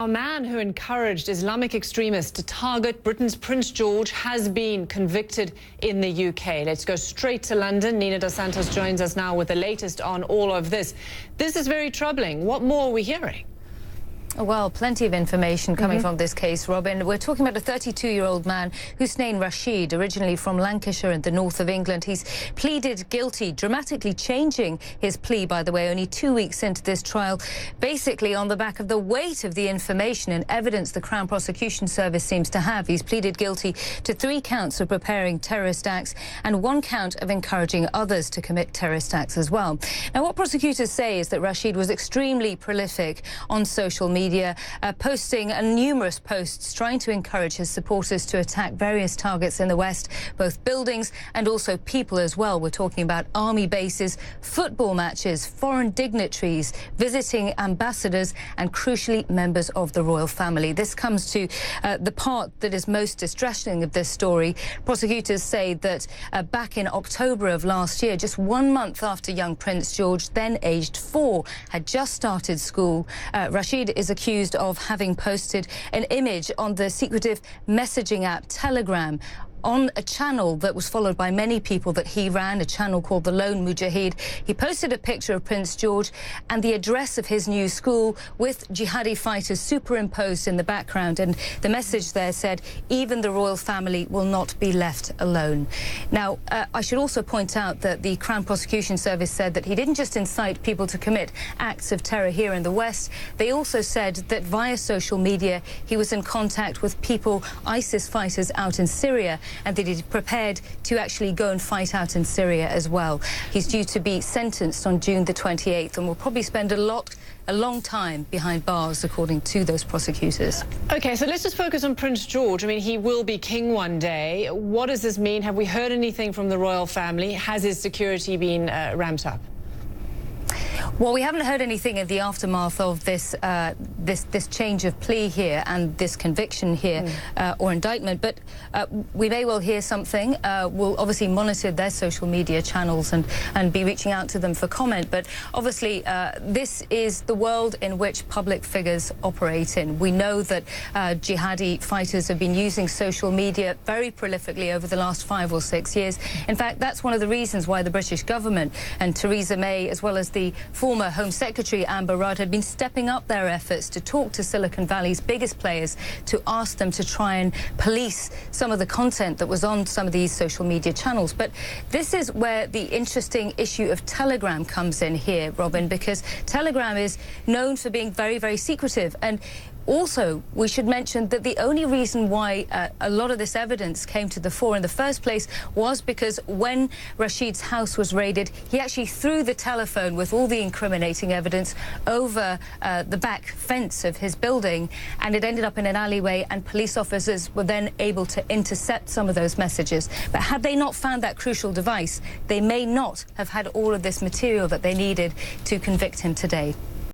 A man who encouraged Islamic extremists to target Britain's Prince George has been convicted in the UK. Let's go straight to London. Nina Dos Santos joins us now with the latest on all of this. This is very troubling. What more are we hearing? Well, plenty of information coming from this case, Robin. We're talking about a 32-year-old man, Hussein Rashid, originally from Lancashire in the north of England. He's pleaded guilty, dramatically changing his plea, by the way, only 2 weeks into this trial, basically on the back of the weight of the information and evidence the Crown Prosecution Service seems to have. He's pleaded guilty to 3 counts of preparing terrorist acts and 1 count of encouraging others to commit terrorist acts as well. Now, what prosecutors say is that Rashid was extremely prolific on social media, posting numerous posts trying to encourage his supporters to attack various targets in the West, both buildings and also people as well. We're talking about army bases, football matches, foreign dignitaries, visiting ambassadors and, crucially, members of the royal family. This comes to the part that is most distressing of this story. Prosecutors say that back in October of last year, just 1 month after young Prince George, then aged 4, had just started school, Rashid is accused of having posted an image on the secretive messaging app Telegram on a channel that was followed by many people that he ran, a channel called the Lone Mujahid. He posted a picture of Prince George and the address of his new school with jihadi fighters superimposed in the background. And the message there said, "Even the royal family will not be left alone." Now, I should also point out that the Crown Prosecution Service said that he didn't just incite people to commit acts of terror here in the West. They also said that via social media, he was in contact with people, ISIS fighters out in Syria, and that he's prepared to actually go and fight out in Syria as well. He's due to be sentenced on June the 28th and will probably spend a long time behind bars, according to those prosecutors. OK, so let's just focus on Prince George. I mean, he will be king one day. What does this mean? Have we heard anything from the royal family? Has his security been ramped up? Well, we haven't heard anything in the aftermath of this this change of plea here and this conviction here or indictment, but we may well hear something. We'll obviously monitor their social media channels and be reaching out to them for comment. But obviously, this is the world in which public figures operate in. We know that jihadi fighters have been using social media very prolifically over the last 5 or 6 years. In fact, that's one of the reasons why the British government and Theresa May, as well as the former Home Secretary Amber Rudd, had been stepping up their efforts to talk to Silicon Valley's biggest players to ask them to try and police some of the content that was on some of these social media channels. But this is where the interesting issue of Telegram comes in here, Robin, because Telegram is known for being very, very secretive. And also, we should mention that the only reason why a lot of this evidence came to the fore in the first place was because when Rashid's house was raided, he actually threw the telephone with all the incriminating evidence over the back fence of his building, and it ended up in an alleyway, and police officers were then able to intercept some of those messages. But had they not found that crucial device, they may not have had all of this material that they needed to convict him today.